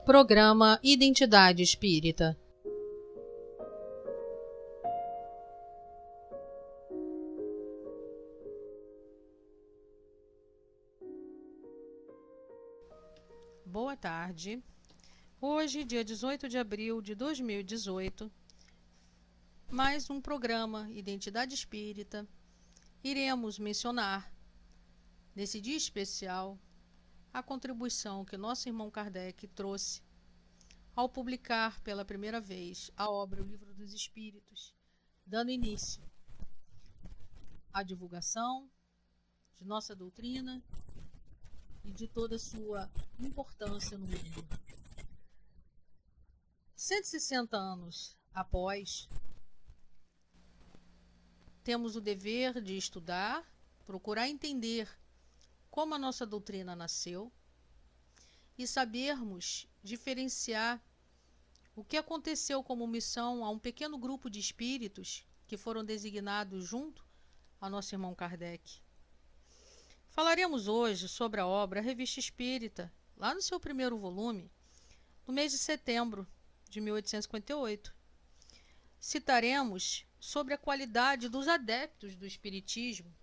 Programa Identidade Espírita. Boa tarde. Hoje, dia 18 de abril de 2018, mais um programa Identidade Espírita. Iremos mencionar, nesse dia especial, a contribuição que nosso irmão Kardec trouxe ao publicar pela primeira vez a obra O Livro dos Espíritos, dando início à divulgação de nossa doutrina e de toda a sua importância no mundo. 160 anos após, temos o dever de estudar, procurar entender como a nossa doutrina nasceu e sabermos diferenciar o que aconteceu como missão a um pequeno grupo de espíritos que foram designados junto ao nosso irmão Kardec. Falaremos hoje sobre a obra Revista Espírita, lá no seu primeiro volume, no mês de setembro de 1858. Citaremos sobre a qualidade dos adeptos do Espiritismo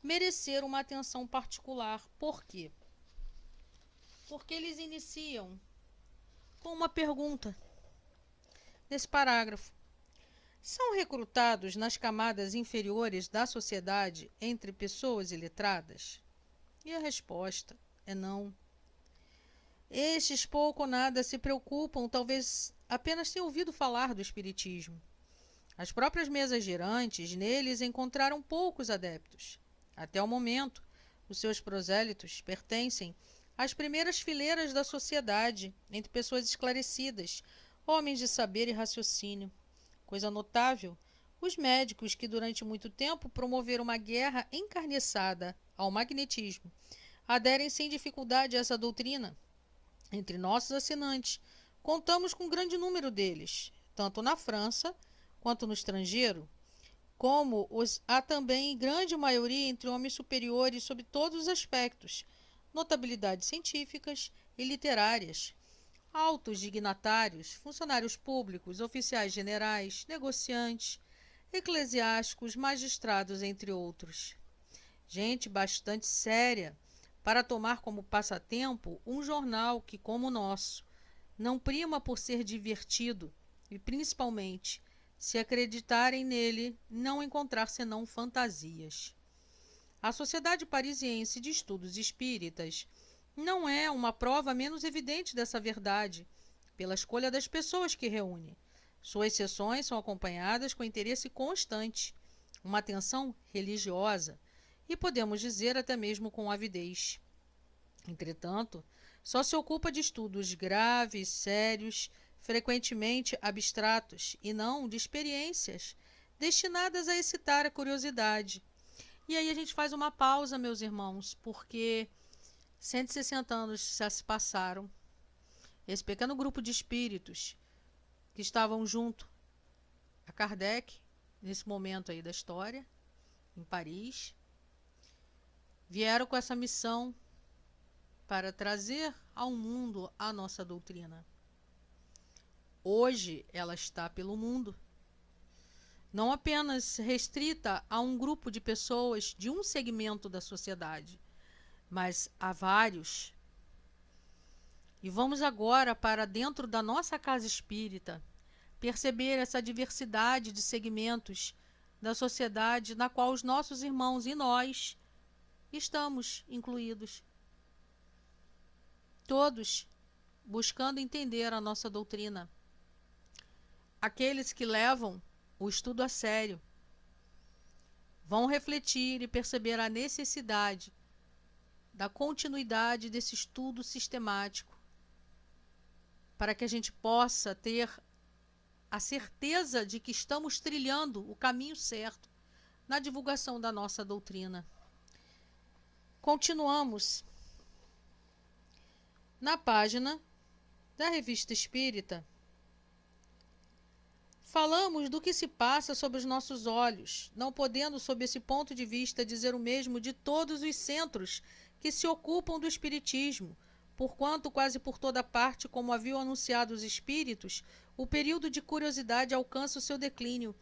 merecer uma atenção particular. Por quê? Porque eles iniciam com uma pergunta nesse parágrafo. São recrutados nas camadas inferiores da sociedade entre pessoas iletradas? E a resposta é não. Estes pouco ou nada se preocupam, talvez apenas tenham ouvido falar do Espiritismo. As próprias mesas girantes neles encontraram poucos adeptos. Até o momento, os seus prosélitos pertencem às primeiras fileiras da sociedade, entre pessoas esclarecidas, homens de saber e raciocínio. Coisa notável, os médicos que durante muito tempo promoveram uma guerra encarniçada ao magnetismo aderem sem dificuldade a essa doutrina. Entre nossos assinantes, contamos com um grande número deles, tanto na França quanto no estrangeiro, como há também grande maioria entre homens superiores sob todos os aspectos, notabilidades científicas e literárias, altos dignatários, funcionários públicos, oficiais generais, negociantes, eclesiásticos, magistrados, entre outros. Gente bastante séria para tomar como passatempo um jornal que, como o nosso, não prima por ser divertido e, principalmente, se acreditarem nele, não encontrar senão fantasias. A Sociedade Parisiense de Estudos Espíritas não é uma prova menos evidente dessa verdade, pela escolha das pessoas que reúne. Suas sessões são acompanhadas com interesse constante, uma atenção religiosa e, podemos dizer, até mesmo com avidez. Entretanto, só se ocupa de estudos graves, sérios, frequentemente abstratos, e não de experiências destinadas a excitar a curiosidade. E aí a gente faz uma pausa, meus irmãos, porque 160 anos já se passaram. Esse pequeno grupo de espíritos que estavam junto a Kardec, nesse momento aí da história, em Paris, vieram com essa missão para trazer ao mundo a nossa doutrina. Hoje ela está pelo mundo, não apenas restrita a um grupo de pessoas de um segmento da sociedade, mas a vários. E vamos agora para dentro da nossa casa espírita perceber essa diversidade de segmentos da sociedade na qual os nossos irmãos e nós estamos incluídos. Todos buscando entender a nossa doutrina. Aqueles que levam o estudo a sério vão refletir e perceber a necessidade da continuidade desse estudo sistemático para que a gente possa ter a certeza de que estamos trilhando o caminho certo na divulgação da nossa doutrina. Continuamos na página da Revista Espírita. Falamos do que se passa sob os nossos olhos, não podendo, sob esse ponto de vista, dizer o mesmo de todos os centros que se ocupam do espiritismo, porquanto quase por toda parte, como haviam anunciado os espíritos, o período de curiosidade alcança o seu declínio.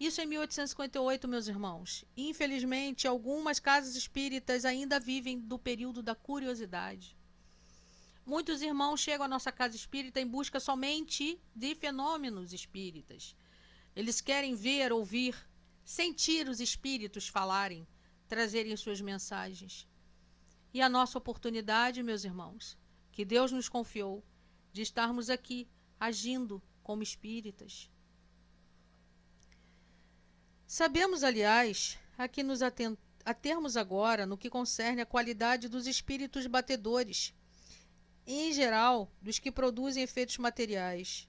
Isso em 1858, meus irmãos. Infelizmente, algumas casas espíritas ainda vivem do período da curiosidade. Muitos irmãos chegam à nossa casa espírita em busca somente de fenômenos espíritas. Eles querem ver, ouvir, sentir os espíritos falarem, trazerem suas mensagens. E a nossa oportunidade, meus irmãos, que Deus nos confiou, de estarmos aqui agindo como espíritas. Sabemos, aliás, a que nos atermos agora no que concerne à qualidade dos espíritos batedores, em geral, dos que produzem efeitos materiais.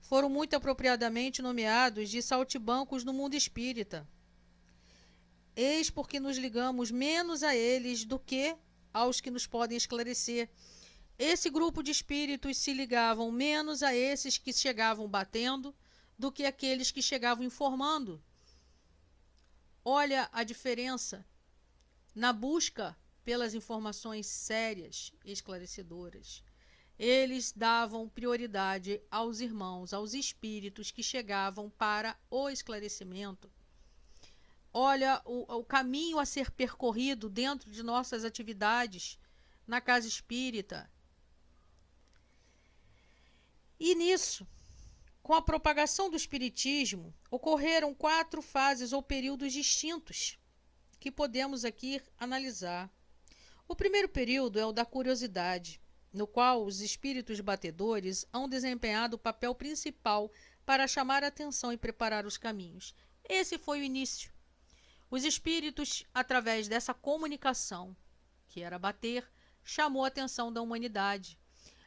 Foram muito apropriadamente nomeados de saltimbancos no mundo espírita. Eis porque nos ligamos menos a eles do que aos que nos podem esclarecer. Esse grupo de espíritos se ligavam menos a esses que chegavam batendo do que aqueles que chegavam informando. Olha a diferença na busca pelas informações sérias e esclarecedoras. Eles davam prioridade aos irmãos, aos espíritos que chegavam para o esclarecimento. Olha o caminho a ser percorrido dentro de nossas atividades na casa espírita. E nisso, com a propagação do espiritismo, ocorreram 4 fases ou períodos distintos que podemos aqui analisar. O primeiro período é o da curiosidade, no qual os espíritos batedores hão desempenhado o papel principal para chamar a atenção e preparar os caminhos. Esse foi o início. Os espíritos, através dessa comunicação, que era bater, chamou a atenção da humanidade.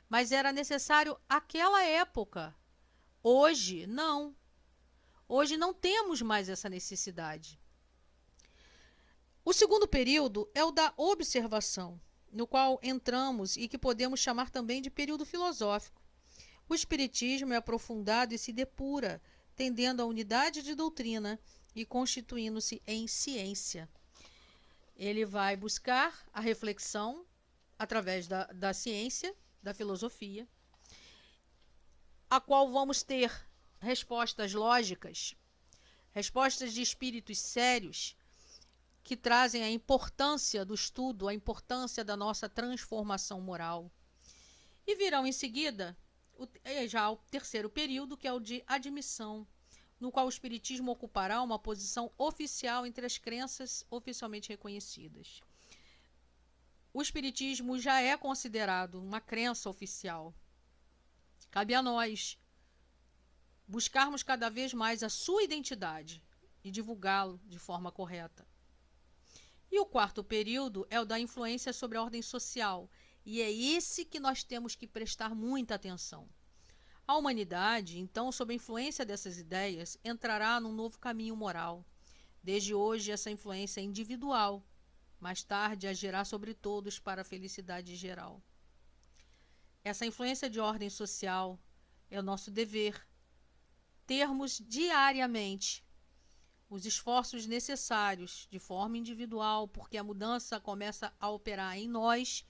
Mas era necessário aquela época. Hoje, não. Hoje não temos mais essa necessidade. O segundo período é o da observação, no qual entramos e que podemos chamar também de período filosófico. O espiritismo é aprofundado e se depura, tendendo à unidade de doutrina e constituindo-se em ciência. Ele vai buscar a reflexão através da ciência, da filosofia, a qual vamos ter respostas lógicas, respostas de espíritos sérios, que trazem a importância do estudo, a importância da nossa transformação moral. E virão em seguida já o terceiro período, que é o de admissão, no qual o espiritismo ocupará uma posição oficial entre as crenças oficialmente reconhecidas. O espiritismo já é considerado uma crença oficial. Cabe a nós buscarmos cada vez mais a sua identidade e divulgá-lo de forma correta. E o quarto período é o da influência sobre a ordem social, e é esse que nós temos que prestar muita atenção. A humanidade, então, sob a influência dessas ideias, entrará num novo caminho moral. Desde hoje, essa influência é individual, mais tarde agirá sobre todos para a felicidade geral. Essa influência de ordem social é o nosso dever, termos diariamente os esforços necessários de forma individual, porque a mudança começa a operar em nós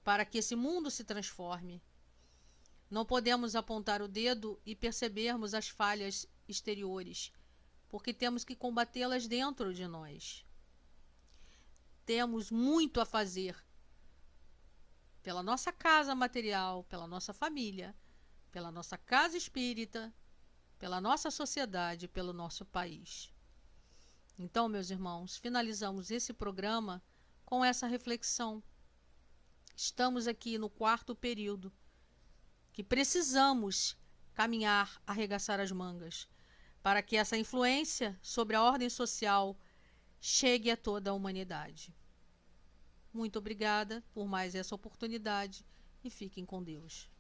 para que esse mundo se transforme. Não podemos apontar o dedo e percebermos as falhas exteriores, porque temos que combatê-las dentro de nós. Temos muito a fazer pela nossa casa material, pela nossa família, pela nossa casa espírita, pela nossa sociedade, pelo nosso país. Então, meus irmãos, finalizamos esse programa com essa reflexão. Estamos aqui no quarto período, que precisamos caminhar, arregaçar as mangas, para que essa influência sobre a ordem social chegue a toda a humanidade. Muito obrigada por mais essa oportunidade e fiquem com Deus.